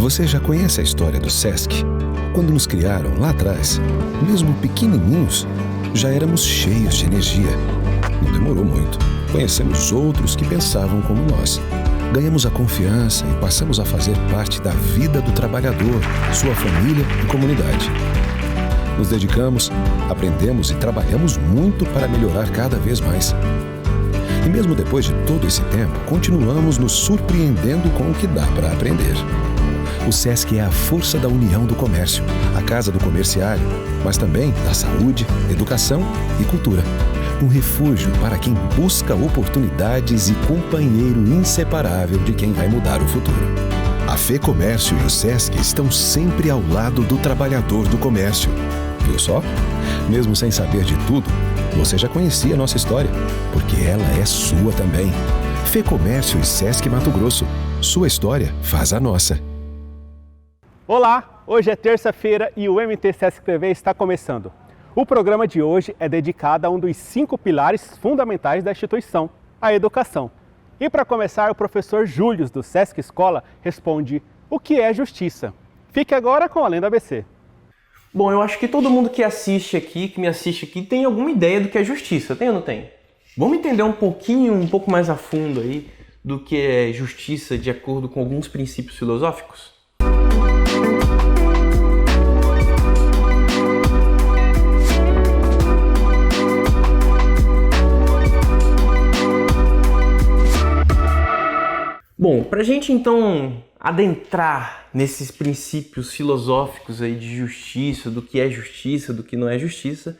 Você já conhece a história do Sesc? Quando nos criaram lá atrás, mesmo pequenininhos, já éramos cheios de energia. Não demorou muito. Conhecemos outros que pensavam como nós. Ganhamos a confiança e passamos a fazer parte da vida do trabalhador, sua família e comunidade. Nos dedicamos, aprendemos e trabalhamos muito para melhorar cada vez mais. E mesmo depois de todo esse tempo, continuamos nos surpreendendo com o que dá para aprender. O Sesc é a força da união do comércio, a casa do comerciário, mas também da saúde, educação e cultura. Um refúgio para quem busca oportunidades e companheiro inseparável de quem vai mudar o futuro. A FEComércio e o Sesc estão sempre ao lado do trabalhador do comércio. Viu só? Mesmo sem saber de tudo, você já conhecia a nossa história, porque ela é sua também. FEComércio e Sesc Mato Grosso. Sua história faz a nossa. Olá, hoje é terça-feira e o MT Sesc TV está começando. O programa de hoje é dedicado a um dos 5 pilares fundamentais da instituição, a educação. E para começar, o professor Júlio do Sesc Escola responde: o que é justiça? Fique agora com a Lenda ABC. Bom, eu acho que todo mundo que me assiste aqui, tem alguma ideia do que é justiça, tem ou não tem? Vamos entender um pouco mais a fundo aí do que é justiça de acordo com alguns princípios filosóficos? Bom, para a gente então adentrar nesses princípios filosóficos aí de justiça, do que é justiça, do que não é justiça,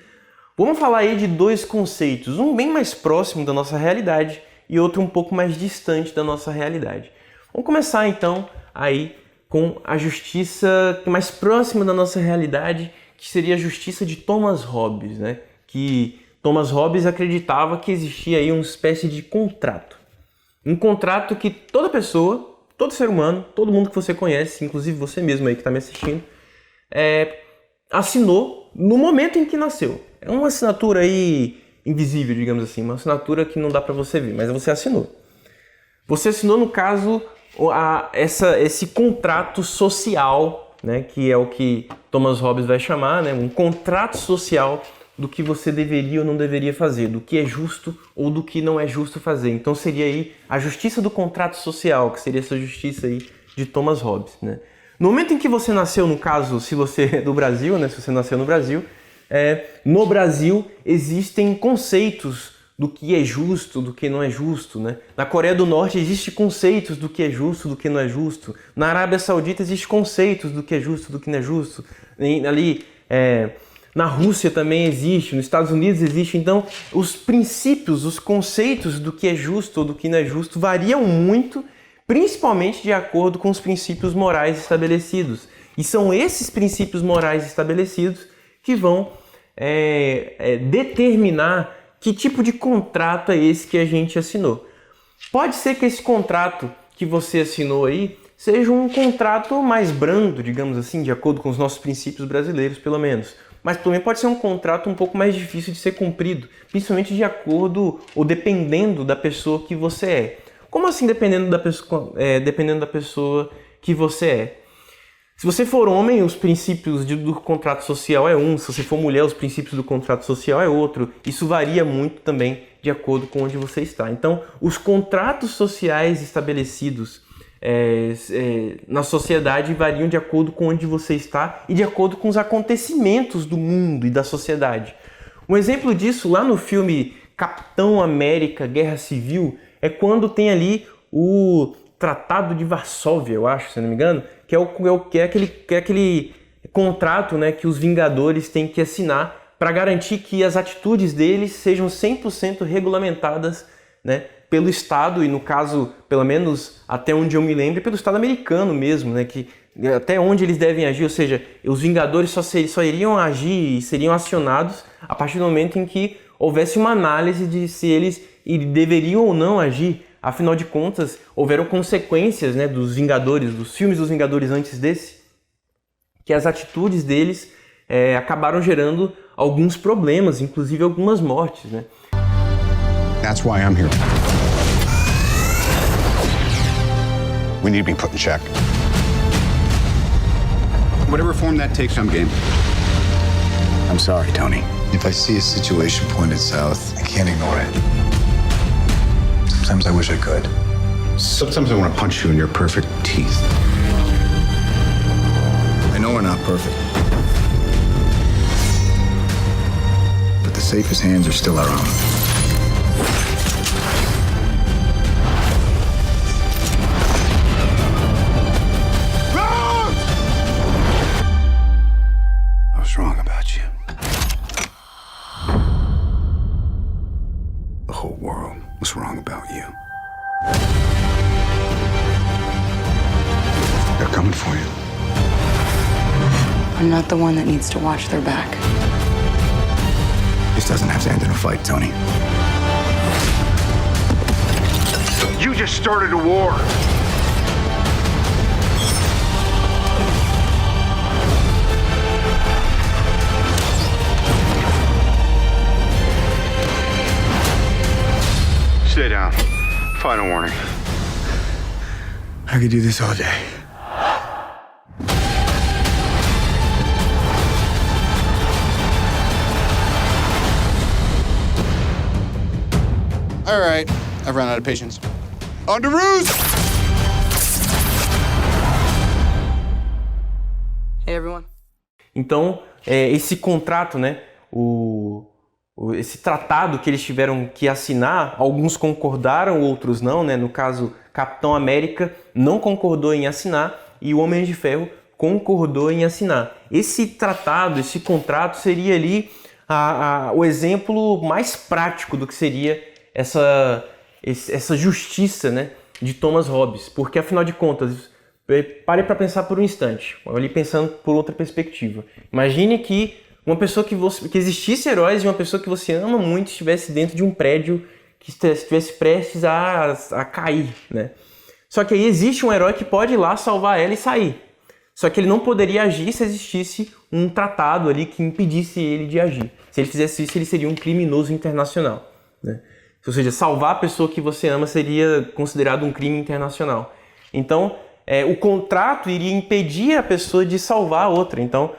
vamos falar aí de 2 conceitos, um bem mais próximo da nossa realidade e outro um pouco mais distante da nossa realidade. Vamos começar então aí com a justiça mais próxima da nossa realidade, que seria a justiça de Thomas Hobbes, né? Que Thomas Hobbes acreditava que existia aí uma espécie de contrato. Um contrato que toda pessoa, todo ser humano, todo mundo que você conhece, inclusive você mesmo aí que está me assistindo, assinou no momento em que nasceu. É uma assinatura aí invisível, digamos assim, uma assinatura que não dá para você ver, mas você assinou. Você assinou, no caso, esse contrato social, né, que é o que Thomas Hobbes vai chamar, né, um contrato social do que você deveria ou não deveria fazer, do que é justo ou do que não é justo fazer. Então seria aí a justiça do contrato social, que seria essa justiça aí de Thomas Hobbes, né? No momento em que você nasceu, no caso, se você é do Brasil, né, se você nasceu no Brasil existem conceitos do que é justo, do que não é justo, né? Na Coreia do Norte existem conceitos do que é justo, do que não é justo. Na Arábia Saudita existem conceitos do que é justo, do que não é justo. Na Rússia também existe, nos Estados Unidos existe. Então, os princípios, os conceitos do que é justo ou do que não é justo variam muito, principalmente de acordo com os princípios morais estabelecidos. E são esses princípios morais estabelecidos que vão determinar que tipo de contrato é esse que a gente assinou. Pode ser que esse contrato que você assinou aí seja um contrato mais brando, digamos assim, de acordo com os nossos princípios brasileiros, pelo menos. Mas também pode ser um contrato um pouco mais difícil de ser cumprido, principalmente de acordo ou dependendo da pessoa que você é. Como assim dependendo da pessoa que você é? Se você for homem, os princípios do contrato social é um, se você for mulher, os princípios do contrato social é outro. Isso varia muito também de acordo com onde você está. Então, os contratos sociais estabelecidos na sociedade variam de acordo com onde você está e de acordo com os acontecimentos do mundo e da sociedade. Um exemplo disso, lá no filme Capitão América Guerra Civil, é quando tem ali o Tratado de Varsóvia, eu acho, se não me engano, que é aquele contrato, né, que os Vingadores têm que assinar para garantir que as atitudes deles sejam 100% regulamentadas, né, pelo Estado, e no caso, pelo menos até onde eu me lembro, pelo Estado americano mesmo, né, que até onde eles devem agir, ou seja, os Vingadores só iriam agir e seriam acionados a partir do momento em que houvesse uma análise de se eles deveriam ou não agir. Afinal de contas, houveram consequências, né, dos Vingadores, dos filmes dos Vingadores antes desse, que as atitudes deles acabaram gerando alguns problemas, inclusive algumas mortes, né? That's why I'm here. We need to be put in check. Whatever form that takes, I'm game. I'm sorry, Tony. If I see a situation pointed south, I can't ignore it. Sometimes I wish I could. Sometimes I want to punch you in your perfect teeth. I know we're not perfect. But the safest hands are still our own. I was wrong about you. The whole world was wrong about you. They're coming for you. I'm not the one that needs to watch their back. This doesn't have to end in a fight, Tony. You just started a war. Stay down. Final warning. I could do this all day. All right, I've run out of patience. On to Ruse! Hey, everyone. Então, esse contrato, né, esse tratado que eles tiveram que assinar, alguns concordaram, outros não, né? No caso, Capitão América não concordou em assinar e o Homem de Ferro concordou em assinar. Esse tratado, esse contrato seria ali o exemplo mais prático do que seria essa justiça, né, de Thomas Hobbes, porque afinal de contas, pare para pensar por um instante, ali pensando por outra perspectiva. Imagine que uma pessoa que existisse heróis e uma pessoa que você ama muito estivesse dentro de um prédio que estivesse prestes a cair, né? Só que aí existe um herói que pode ir lá salvar ela e sair. Só que ele não poderia agir se existisse um tratado ali que impedisse ele de agir. Se ele fizesse isso, ele seria um criminoso internacional, né? Ou seja, salvar a pessoa que você ama seria considerado um crime internacional. Então, o contrato iria impedir a pessoa de salvar a outra. Então,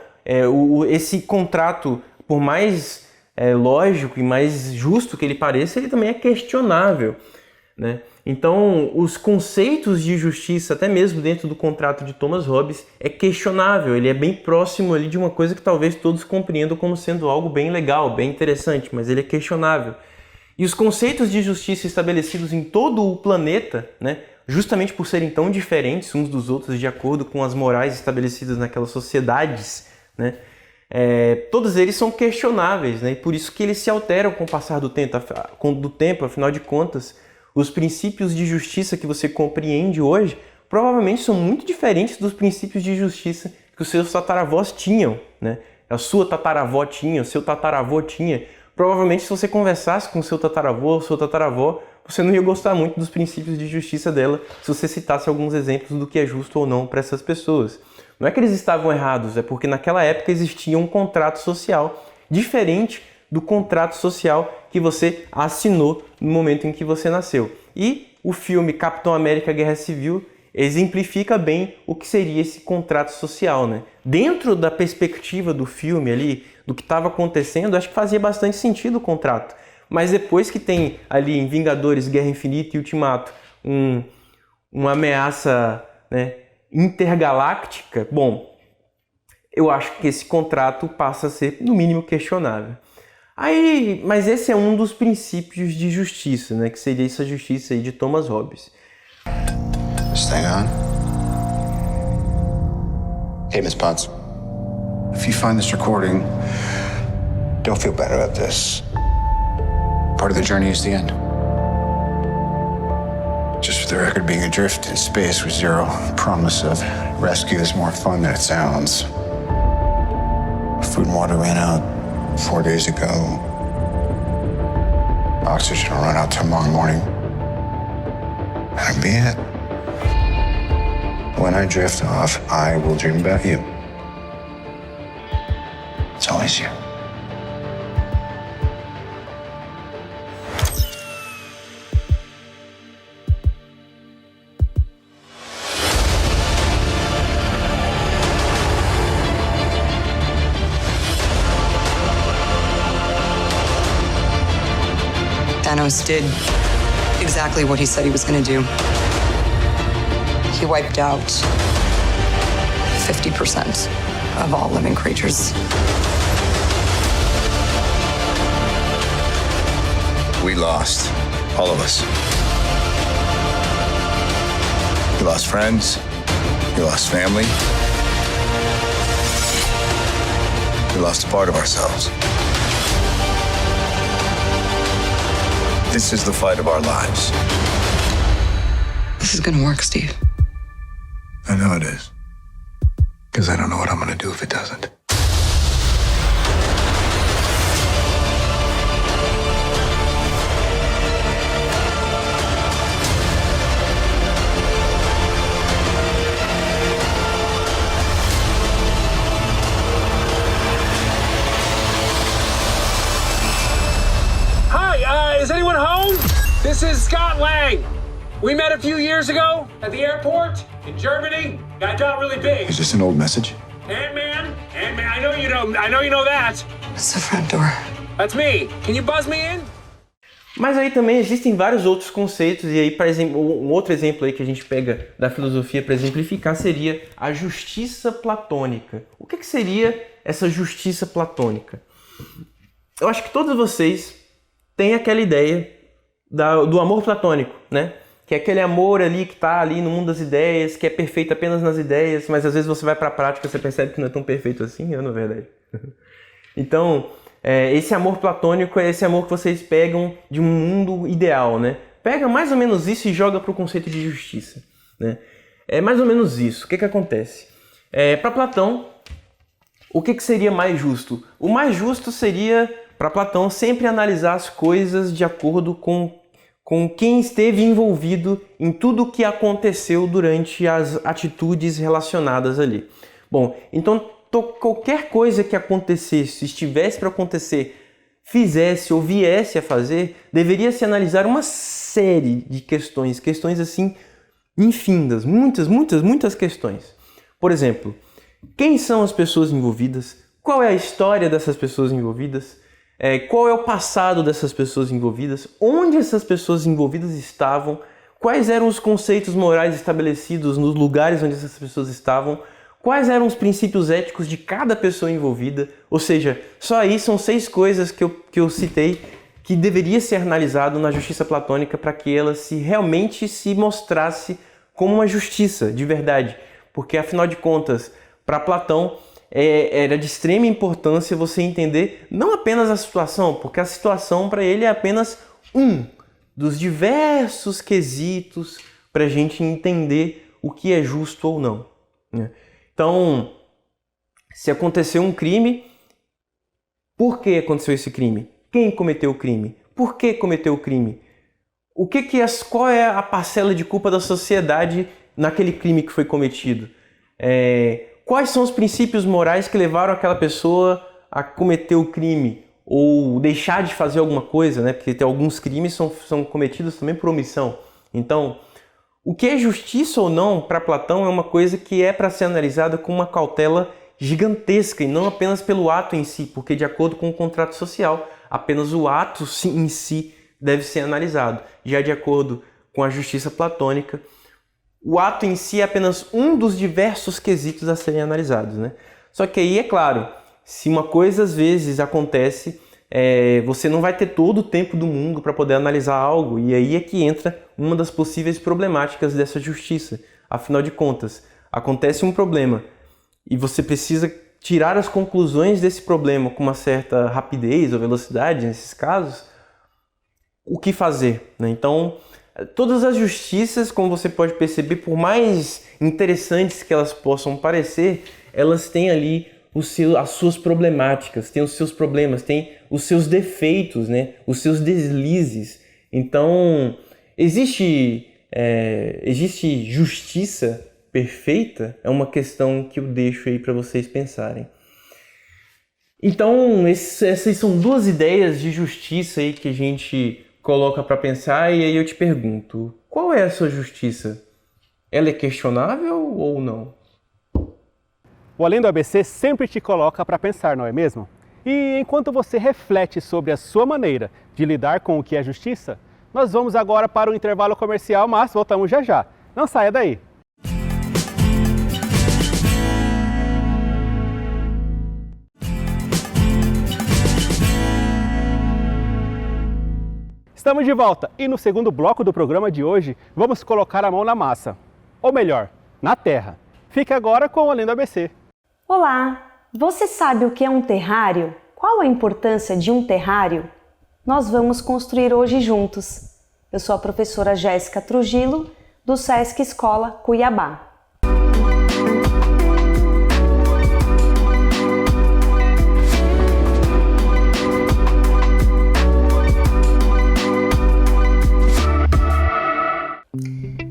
esse contrato, por mais lógico e mais justo que ele pareça, ele também é questionável, né? Então, os conceitos de justiça, até mesmo dentro do contrato de Thomas Hobbes, é questionável. Ele é bem próximo ali de uma coisa que talvez todos compreendam como sendo algo bem legal, bem interessante, mas ele é questionável. E os conceitos de justiça estabelecidos em todo o planeta, né, justamente por serem tão diferentes uns dos outros, de acordo com as morais estabelecidas naquelas sociedades, né, todos eles são questionáveis, né, e por isso que eles se alteram com o passar do tempo. Afinal de contas, os princípios de justiça que você compreende hoje provavelmente são muito diferentes dos princípios de justiça que os seus tataravós tinham, né? A sua tataravó tinha, o seu tataravô tinha. Provavelmente, se você conversasse com o seu tataravô ou sua tataravó, você não ia gostar muito dos princípios de justiça dela se você citasse alguns exemplos do que é justo ou não para essas pessoas. Não é que eles estavam errados, é porque naquela época existia um contrato social diferente do contrato social que você assinou no momento em que você nasceu. E o filme Capitão América Guerra Civil exemplifica bem o que seria esse contrato social, né? Dentro da perspectiva do filme ali, do que estava acontecendo, acho que fazia bastante sentido o contrato. Mas depois que tem ali em Vingadores, Guerra Infinita e Ultimato uma ameaça, né, intergaláctica, bom, eu acho que esse contrato passa a ser, no mínimo, questionável. Mas esse é um dos princípios de justiça, né, que seria essa justiça aí de Thomas Hobbes. Stay on. Hey, Miss Potts. If you find this recording, don't feel bad about this. Part of the journey is the end. Just for the record, being adrift in space with zero promise of rescue is more fun than it sounds. Food and water ran out 4 days ago. Oxygen will run out tomorrow morning. That'll be it. When I drift off, I will dream about you. It's always you. Thanos did exactly what he said he was going to do. He wiped out 50% of all living creatures. We lost, all of us. We lost friends. We lost family. We lost a part of ourselves. This is the fight of our lives. This is gonna work, Steve. I know it is. Because I don't know what I'm gonna do if it doesn't. Is anyone home? This is Scott Lang. We met a few years ago at the airport in Germany. I got really big. Is this an old message? Ant-Man, I know you know that. It's the front door. That's me. Can you buzz me in? Mas aí também existem vários outros conceitos, e aí, por exemplo, um outro exemplo aí que a gente pega da filosofia para exemplificar seria a justiça platônica. O que seria essa justiça platônica? Eu acho que todos vocês têm aquela ideia do amor platônico, né? Que é aquele amor ali que está ali no mundo das ideias, que é perfeito apenas nas ideias, mas às vezes você vai para a prática e você percebe que não é tão perfeito assim, na verdade. Então, esse amor platônico é esse amor que vocês pegam de um mundo ideal, né? Pega mais ou menos isso e joga para o conceito de justiça, né? É mais ou menos isso. O que acontece? Para Platão, o que seria mais justo? O mais justo seria, para Platão, sempre analisar as coisas de acordo com quem esteve envolvido em tudo o que aconteceu durante as atitudes relacionadas ali. Bom, então qualquer coisa que acontecesse, estivesse para acontecer, fizesse ou viesse a fazer, deveria se analisar uma série de questões assim infindas, muitas questões. Por exemplo, quem são as pessoas envolvidas? Qual é a história dessas pessoas envolvidas? Qual é o passado dessas pessoas envolvidas? Onde essas pessoas envolvidas estavam? Quais eram os conceitos morais estabelecidos nos lugares onde essas pessoas estavam? Quais eram os princípios éticos de cada pessoa envolvida? Ou seja, só aí são 6 coisas que eu citei que deveria ser analisado na justiça platônica para que ela realmente se mostrasse como uma justiça de verdade. Porque, afinal de contas, para Platão, era de extrema importância você entender não apenas a situação, porque a situação para ele é apenas um dos diversos quesitos para a gente entender o que é justo ou não, né? Então, se aconteceu um crime, por que aconteceu esse crime? Quem cometeu o crime? Por que cometeu o crime? Qual é a parcela de culpa da sociedade naquele crime que foi cometido? Quais são os princípios morais que levaram aquela pessoa a cometer o crime ou deixar de fazer alguma coisa, né? Porque alguns crimes são cometidos também por omissão. Então, o que é justiça ou não para Platão é uma coisa que é para ser analisada com uma cautela gigantesca e não apenas pelo ato em si, porque de acordo com o contrato social, apenas o ato em si deve ser analisado. Já de acordo com a justiça platônica, o ato em si é apenas um dos diversos quesitos a serem analisados, né? Só que aí, é claro, se uma coisa às vezes acontece, você não vai ter todo o tempo do mundo para poder analisar algo, e aí é que entra uma das possíveis problemáticas dessa justiça. Afinal de contas, acontece um problema e você precisa tirar as conclusões desse problema com uma certa rapidez ou velocidade, nesses casos, o que fazer, né? Então, todas as justiças, como você pode perceber, por mais interessantes que elas possam parecer, elas têm ali as suas problemáticas, têm os seus problemas, têm os seus defeitos, né? Os seus deslizes. Então, existe justiça perfeita? É uma questão que eu deixo aí para vocês pensarem. Então, essas são 2 ideias de justiça aí que a gente coloca para pensar, e aí eu te pergunto, qual é a sua justiça? Ela é questionável ou não? O Além do ABC sempre te coloca para pensar, não é mesmo? E enquanto você reflete sobre a sua maneira de lidar com o que é justiça, nós vamos agora para o intervalo comercial, mas voltamos já já. Não saia daí! Estamos de volta e no segundo bloco do programa de hoje vamos colocar a mão na massa, ou melhor, na terra. Fique agora com o Além do ABC. Olá! Você sabe o que é um terrário? Qual a importância de um terrário? Nós vamos construir hoje juntos. Eu sou a professora Jéssica Trujillo, do Sesc Escola Cuiabá.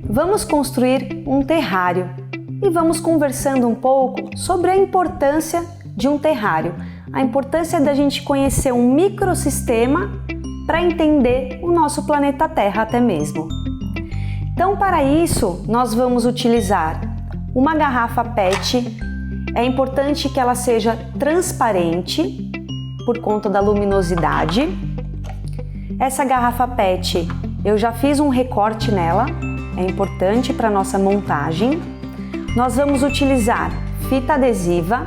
Vamos construir um terrário e vamos conversando um pouco sobre a importância de um terrário, a importância da gente conhecer um microsistema para entender o nosso planeta Terra até mesmo. Então, para isso, nós vamos utilizar uma garrafa PET. É importante que ela seja transparente por conta da luminosidade. Essa garrafa PET, eu já fiz um recorte nela. É importante para nossa montagem. Nós vamos utilizar fita adesiva,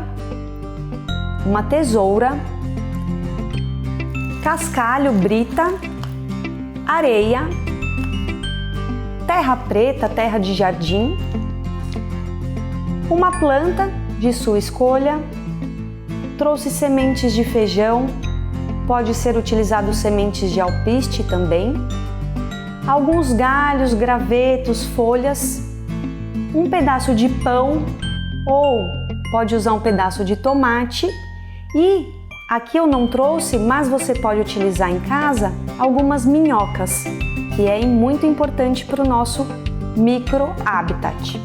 uma tesoura, cascalho, brita, areia, terra preta, terra de jardim, uma planta de sua escolha. Trouxe sementes de feijão, pode ser utilizado sementes de alpiste também. Alguns galhos, gravetos, folhas, um pedaço de pão ou pode usar um pedaço de tomate e aqui eu não trouxe, mas você pode utilizar em casa algumas minhocas, que é muito importante para o nosso micro habitat.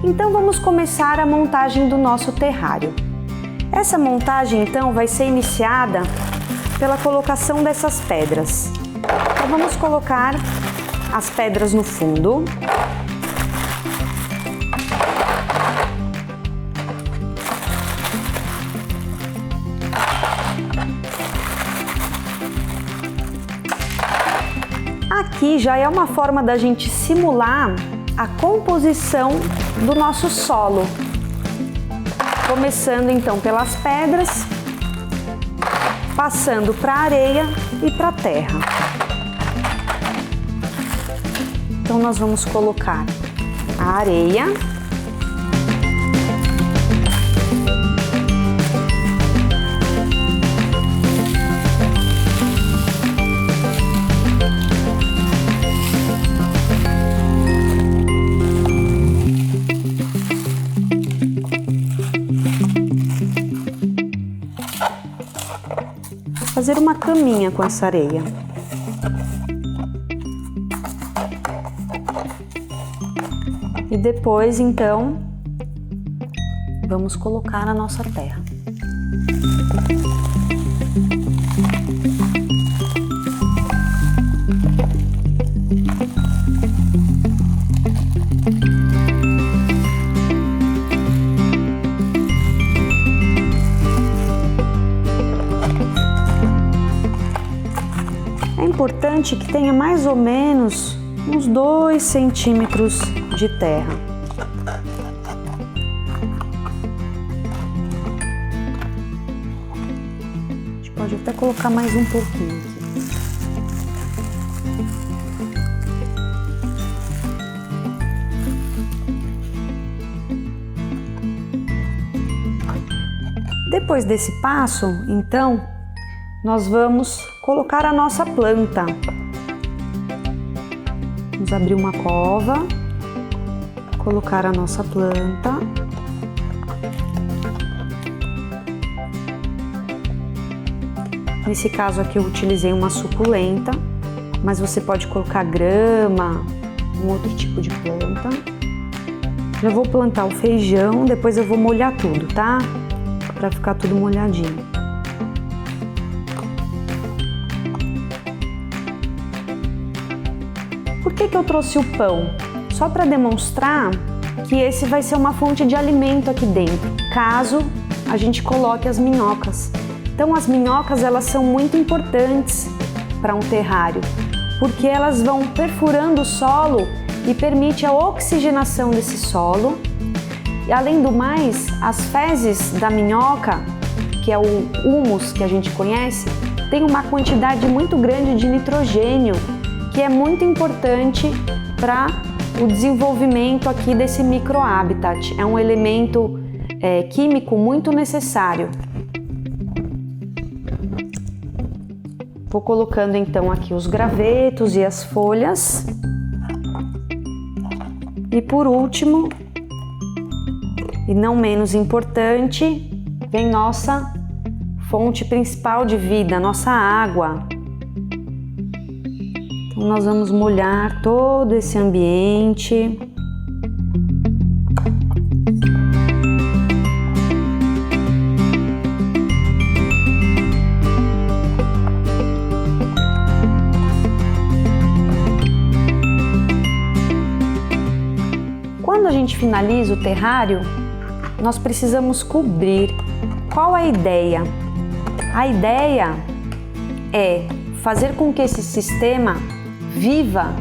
Então vamos começar a montagem do nosso terrário. Essa montagem então vai ser iniciada pela colocação dessas pedras. Então vamos colocar as pedras no fundo. Aqui já é uma forma da gente simular a composição do nosso solo. Começando então pelas pedras, passando para a areia e para a terra. Então nós vamos colocar a areia, fazer uma caminha com essa areia. E depois, então, vamos colocar a nossa terra. É importante que tenha mais ou menos uns 2 centímetros de terra. A gente pode até colocar mais um pouquinho aqui. Depois desse passo, então, nós vamos colocar a nossa planta. Vamos abrir uma cova, colocar a nossa planta. Nesse caso aqui eu utilizei uma suculenta, mas você pode colocar grama, um outro tipo de planta. Já vou plantar o feijão, depois eu vou molhar tudo, tá? Para ficar tudo molhadinho. Por que eu trouxe o pão? Só para demonstrar que esse vai ser uma fonte de alimento aqui dentro, caso a gente coloque as minhocas. Então as minhocas elas são muito importantes para um terrário, porque elas vão perfurando o solo e permite a oxigenação desse solo. E além do mais, as fezes da minhoca, que é o humus que a gente conhece, tem uma quantidade muito grande de nitrogênio, que é muito importante para o desenvolvimento aqui desse microhabitat. É um elemento químico muito necessário. Vou colocando então aqui os gravetos e as folhas. E por último, e não menos importante, vem nossa fonte principal de vida, nossa água. Então nós vamos molhar todo esse ambiente. Quando a gente finaliza o terrário, nós precisamos cobrir. Qual a ideia? A ideia é fazer com que esse sistema viva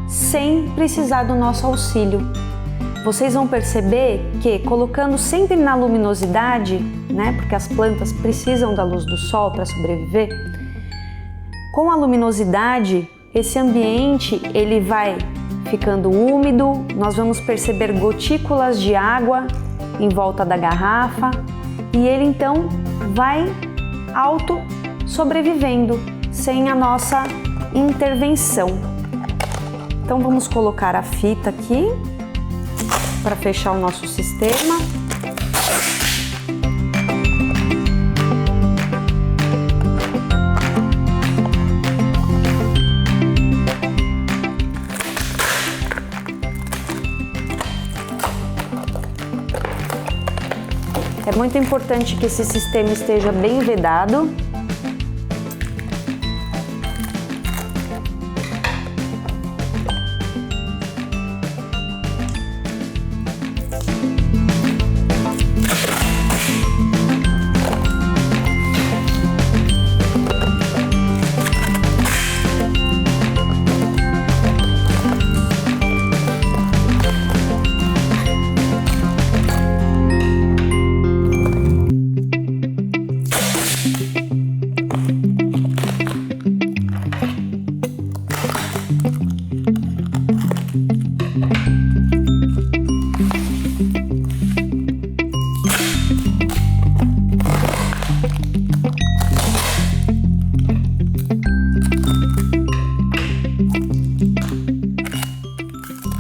sem precisar do nosso auxílio. Vocês vão perceber que colocando sempre na luminosidade, né, porque as plantas precisam da luz do sol para sobreviver, com a luminosidade, esse ambiente ele vai ficando úmido, nós vamos perceber gotículas de água em volta da garrafa e ele então vai sobrevivendo sem a nossa intervenção. Então vamos colocar a fita aqui para fechar o nosso sistema. É muito importante que esse sistema esteja bem vedado.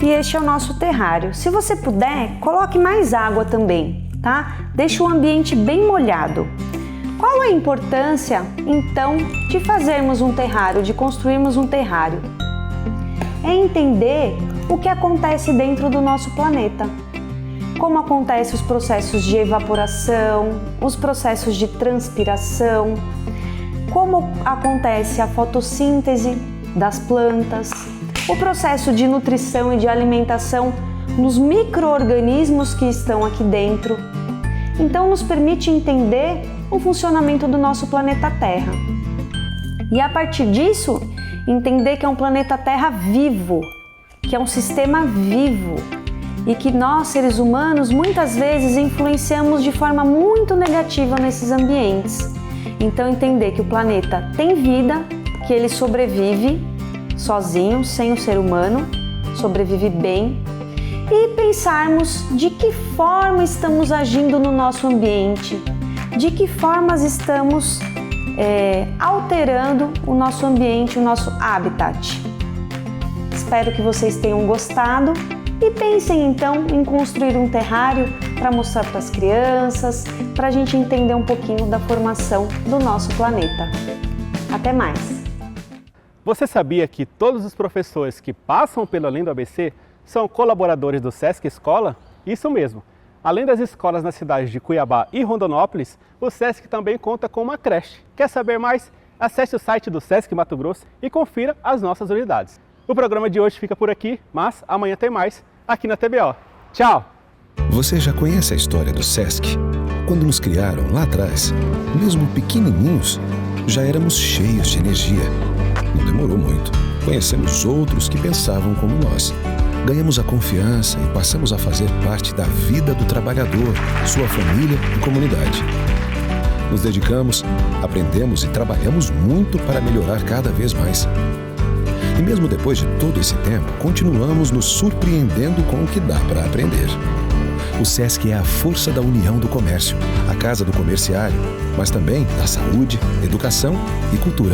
E este é o nosso terrário. Se você puder, coloque mais água também, tá? Deixe o ambiente bem molhado. Qual a importância, então, de fazermos um terrário, de construirmos um terrário? É entender o que acontece dentro do nosso planeta. Como acontecem os processos de evaporação, os processos de transpiração, como acontece a fotossíntese das plantas, o processo de nutrição e de alimentação nos micro-organismos que estão aqui dentro. Então, nos permite entender o funcionamento do nosso planeta Terra. E a partir disso, entender que é um planeta Terra vivo, que é um sistema vivo e que nós, seres humanos, muitas vezes influenciamos de forma muito negativa nesses ambientes. Então, entender que o planeta tem vida, que ele sobrevive sozinho, sem o ser humano, sobrevive bem, e pensarmos de que forma estamos agindo no nosso ambiente, de que formas estamos alterando o nosso ambiente, o nosso habitat. Espero que vocês tenham gostado e pensem então em construir um terrário para mostrar para as crianças, para a gente entender um pouquinho da formação do nosso planeta. Até mais! Você sabia que todos os professores que passam pelo Além do ABC são colaboradores do Sesc Escola? Isso mesmo! Além das escolas nas cidades de Cuiabá e Rondonópolis, o Sesc também conta com uma creche. Quer saber mais? Acesse o site do Sesc Mato Grosso e confira as nossas unidades. O programa de hoje fica por aqui, mas amanhã tem mais aqui na TBO. Tchau! Você já conhece a história do Sesc? Quando nos criaram lá atrás, mesmo pequenininhos, já éramos cheios de energia. Não demorou muito. Conhecemos outros que pensavam como nós. Ganhamos a confiança e passamos a fazer parte da vida do trabalhador, sua família e comunidade. Nos dedicamos, aprendemos e trabalhamos muito para melhorar cada vez mais. E mesmo depois de todo esse tempo, continuamos nos surpreendendo com o que dá para aprender. O SESC é a força da união do comércio, a casa do comerciário, mas também da saúde, educação e cultura.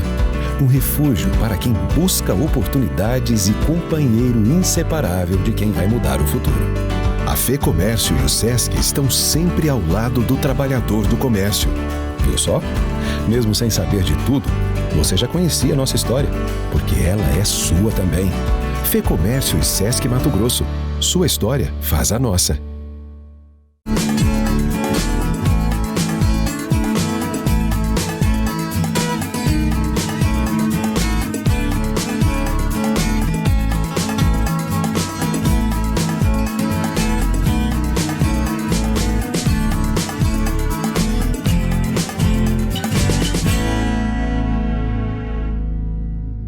Um refúgio para quem busca oportunidades e companheiro inseparável de quem vai mudar o futuro. A FEComércio e o SESC estão sempre ao lado do trabalhador do comércio. Viu só? Mesmo sem saber de tudo, você já conhecia a nossa história, porque ela é sua também. FEComércio e SESC Mato Grosso. Sua história faz a nossa.